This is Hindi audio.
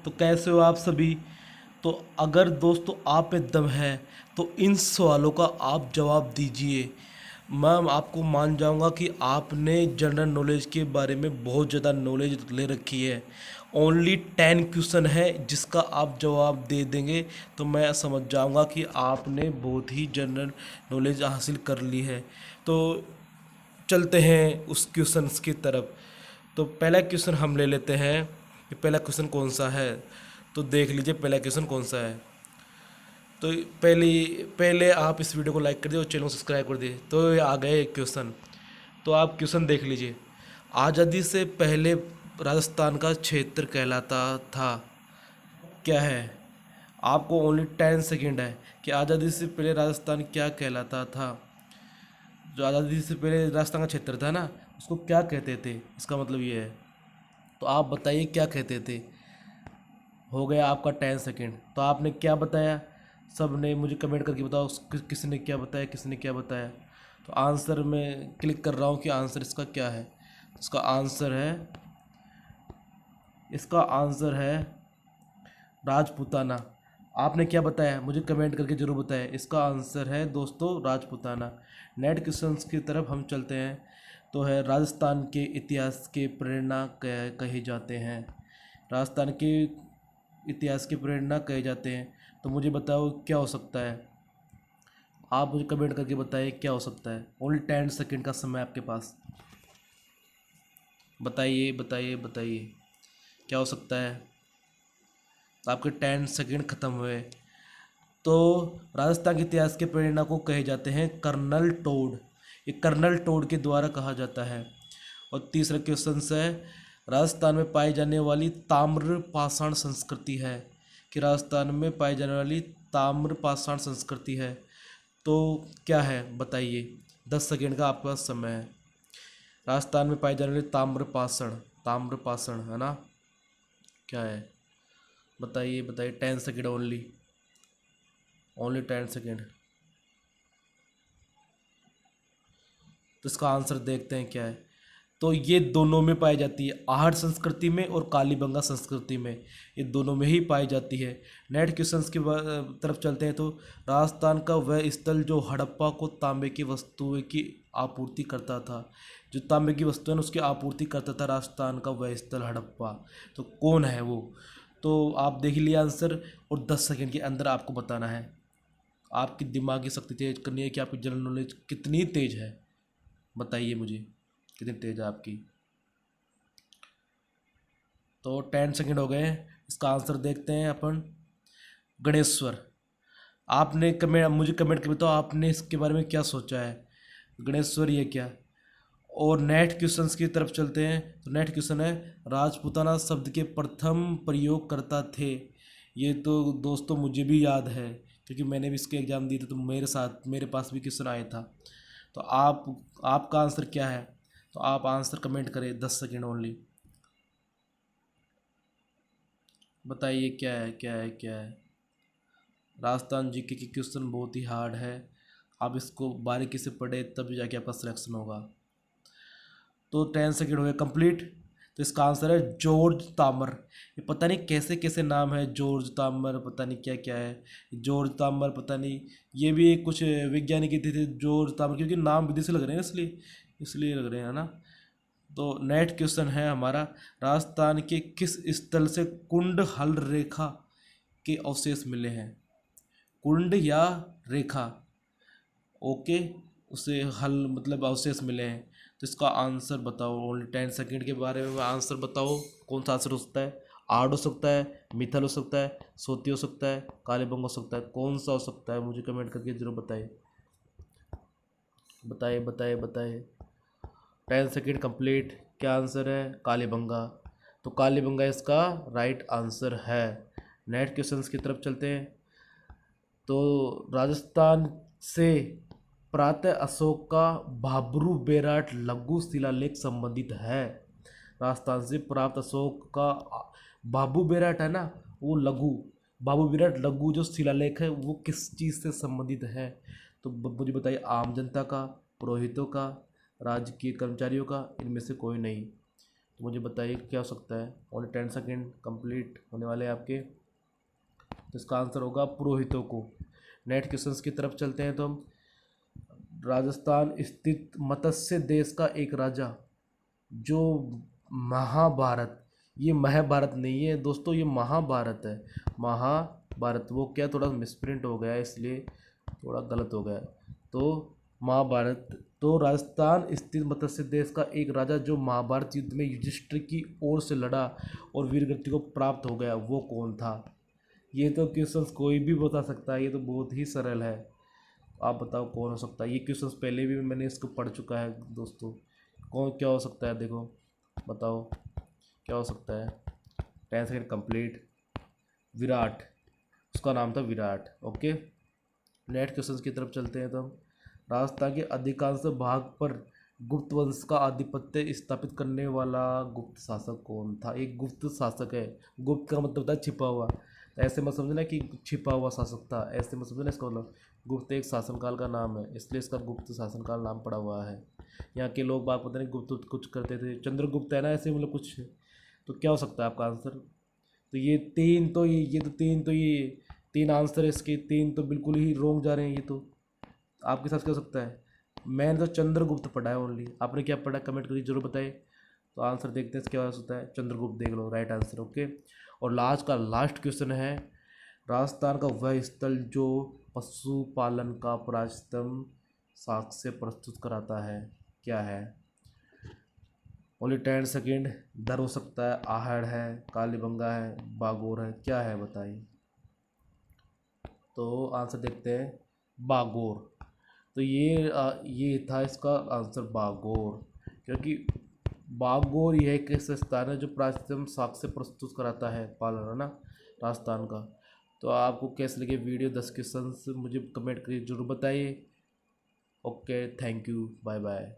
तो कैसे हो आप सभी। तो अगर दोस्तों आप में दम है तो इन सवालों का आप जवाब दीजिए। मैं आपको मान जाऊंगा कि आपने जनरल नॉलेज के बारे में बहुत ज़्यादा नॉलेज ले रखी है। ओनली 10 क्वेश्चन है जिसका आप जवाब दे देंगे तो मैं समझ जाऊंगा कि आपने बहुत ही जनरल नॉलेज हासिल कर ली है। तो चलते हैं उस क्वेश्चंस की तरफ। तो पहला क्वेश्चन हम ले लेते हैं कि पहला क्वेश्चन कौन सा है। तो देख लीजिए पहला क्वेश्चन कौन सा है। तो पहले आप इस वीडियो को लाइक कर दिए और चैनल को सब्सक्राइब कर दिए। तो ये आ गए एक क्वेश्चन। तो आप क्वेश्चन देख लीजिए। आज़ादी से पहले राजस्थान का क्षेत्र कहलाता था, क्या है। आपको ओनली 10 सेकेंड है कि आज़ादी से पहले राजस्थान क्या कहलाता था। जो आज़ादी से पहले राजस्थान का क्षेत्र था ना, उसको क्या कहते थे, इसका मतलब ये है। तो आप बताइए क्या कहते थे। हो गया आपका 10 सेकेंड। तो आपने क्या बताया, सब ने मुझे कमेंट करके बताओ किसने क्या बताया, किसने क्या बताया। तो आंसर में क्लिक कर रहा हूँ कि आंसर इसका क्या है। इसका आंसर है राजपूताना। आपने क्या बताया मुझे कमेंट करके ज़रूर बताएं। इसका आंसर है दोस्तों राजपूताना। नेट क्वेश्चंस की तरफ हम चलते हैं। तो है राजस्थान के इतिहास के प्रेरणा कहे जाते हैं। राजस्थान के इतिहास की प्रेरणा कहे जाते हैं। तो मुझे बताओ क्या हो सकता है। आप मुझे कमेंट करके बताइए क्या हो सकता है। ओनली 10 सेकेंड का समय आपके पास। बताइए बताइए बताइए क्या हो सकता है। तो आपके 10 सेकेंड ख़त्म हुए। तो राजस्थान के इतिहास के प्रेरणा को कहे जाते हैं कर्नल टोड। ये कर्नल टोड के द्वारा कहा जाता है। और तीसरा क्वेश्चन है राजस्थान में पाई जाने वाली ताम्र पाषाण संस्कृति है, कि राजस्थान में पाई जाने वाली ताम्र पाषाण संस्कृति है। तो क्या है बताइए। 10 सेकेंड का आपके पास समय है। राजस्थान में पाई जाने वाली ताम्र पाषाण है ना, क्या है बताइए बताइए। 10 सेकेंड ओनली, ओनली 10 सेकेंड। तो इसका आंसर देखते हैं क्या है। तो ये दोनों में पाई जाती है, आहट संस्कृति में और कालीबंगा संस्कृति में। ये दोनों में ही पाई जाती है। नेट क्वेश्चंस की तरफ चलते हैं। तो राजस्थान का वह स्थल जो हड़प्पा को तांबे की वस्तुएं की आपूर्ति करता था, जो तांबे की वस्तुएं उसकी आपूर्ति करता था, राजस्थान का वह स्थल हड़प्पा। तो कौन है वो। तो आप देख लिए आंसर और 10 सेकेंड के अंदर आपको बताना है। आपकी दिमागी शक्ति तेज करनी है कि आपकी जनरल नॉलेज कितनी तेज है। बताइए मुझे कितनी तेज है आपकी। तो 10 सेकेंड हो गए। इसका आंसर देखते हैं अपन। गणेश्वर। आपने कमेंट मुझे कमेंट करके बताओ आपने इसके बारे में क्या सोचा है। गणेश्वर ये क्या। और नेट क्वेश्चंस की तरफ चलते हैं। तो नेट क्वेश्चन है राजपूताना शब्द के प्रथम प्रयोग करता थे। ये तो दोस्तों मुझे भी याद है क्योंकि मैंने भी इसके एग्ज़ाम दिए थे, तो मेरे पास भी क्वेश्चन आया था। तो आपका आंसर क्या है। तो आप आंसर कमेंट करें। 10 सेकेंड ओनली। बताइए क्या है क्या है क्या है। राजस्थान जीके की क्वेश्चन बहुत ही हार्ड है। आप इसको बारीकी से पढ़े तब जाके आपका सिलेक्शन होगा। तो 10 सेकेंड हो गए कंप्लीट। तो इसका आंसर है जॉर्ज तामर। ये पता नहीं कैसे कैसे नाम है, जॉर्ज तामर पता नहीं क्या क्या है। जॉर्ज तामर पता नहीं, ये भी एक कुछ वैज्ञानिक ही थे जॉर्ज तामर, क्योंकि नाम विदेशी लग रहे हैं इसलिए इसलिए लग रहे हैं ना। तो नेक्स्ट क्वेश्चन है हमारा राजस्थान के किस स्थल से कुंड हल रेखा के अवशेष मिले हैं। कुंड या रेखा, ओके, उसे हल मतलब अवशेष मिले हैं। तो इसका आंसर बताओ। ओनली 10 सेकेंड के बारे में आंसर बताओ। कौन सा आंसर हो सकता है। आर्ड हो सकता है, मिथल हो सकता है, सोती हो सकता है, कालीबंग हो सकता है। कौन सा हो सकता है मुझे कमेंट करके जरूर बताइए। बताइए बताइए बताइए। 10 सेकेंड कंप्लीट। क्या आंसर है। कालीबंगा। तो कालीबंगा इसका राइट आंसर है। नेक्स्ट क्वेश्चंस की तरफ चलते हैं। तो राजस्थान से प्रातः अशोक का भाब्रू बेराट लघु शिलालेख संबंधित है। राजस्थान से प्राप्त अशोक का बाबू बेराट है ना, वो लघु, बाबू बेराट लघु जो शिलालेख है वो किस चीज़ से संबंधित है। तो मुझे बताइए। आम जनता का, पुरोहितों का, राजकीय कर्मचारियों का, इनमें से कोई नहीं। तो मुझे बताइए क्या हो सकता है। ओनली 10 सेकेंड कंप्लीट होने वाले हैं आपके। तो इसका आंसर होगा पुरोहितों को। नेक्स्ट क्वेश्चंस की तरफ चलते हैं। तो हम राजस्थान स्थित मत्स्य देश का एक राजा जो महाभारत, ये महाभारत नहीं है दोस्तों, ये महाभारत है। महाभारत, वो क्या थोड़ा मिसप्रिंट हो गया है इसलिए थोड़ा गलत हो गया है। तो महाभारत, तो राजस्थान स्थित मत्स्य देश का एक राजा जो महाभारत युद्ध में युधिष्ठिर की ओर से लड़ा और वीरगति को प्राप्त हो गया, वो कौन था। ये तो क्वेश्चंस कोई भी बता सकता है, ये तो बहुत ही सरल है। आप बताओ कौन हो सकता है। ये क्वेश्चंस पहले भी मैंने इसको पढ़ चुका है दोस्तों। कौन क्या हो सकता है, देखो बताओ क्या हो सकता है। 10 सेकेंड कंप्लीट। विराट, उसका नाम था विराट। ओके, नेक्स्ट क्वेश्चंस की तरफ चलते हैं। तो हम राजस्थान के अधिकांश भाग पर गुप्त वंश का आधिपत्य स्थापित करने वाला गुप्त शासक कौन था। एक गुप्त शासक है, गुप्त का मतलब होता है छिपा हुआ। तो ऐसे मत समझना कि छिपा हुआ शासक था, ऐसे मत समझना। इसका मतलब गुप्त एक शासनकाल का नाम है, इसलिए इसका गुप्त शासनकाल नाम पड़ा हुआ है। यहाँ के लोग बात पता नहीं गुप्त कुछ करते थे, चंद्रगुप्त है ना, ऐसे मतलब कुछ। तो क्या हो सकता है आपका आंसर। तो ये तीन तो ये तीन आंसर है इसके, तीन तो बिल्कुल ही रॉन्ग जा रहे हैं ये तो। आपके साथ क्या हो सकता है। मैंने तो चंद्रगुप्त पढ़ा है ओनली, आपने क्या पढ़ा कमेंट करके जरूर बताइए। तो आंसर देखते हैं क्या हो सकता है। चंद्रगुप्त देख लो, राइट आंसर। ओके, और लास्ट क्वेश्चन है। राजस्थान का वह स्थल जो पशुपालन का प्राचीनतम साक्ष्य प्रस्तुत कराता है, क्या है। Only 10 second. दर हो सकता है, आहड़ है, कालीबंगा है, बागोर है, क्या है बताइए। तो आंसर देखते हैं, बागोर। तो ये था इसका आंसर, बागोर। क्योंकि बागोर यह एक ऐसा स्थान है जो प्राचीनतम साक्ष्य प्रस्तुत कराता है पालन, है ना, राजस्थान का। तो आपको कैसे लगे वीडियो, 10 क्वेश्चन मुझे कमेंट करके जरूर बताइए। Okay, thank you, bye bye.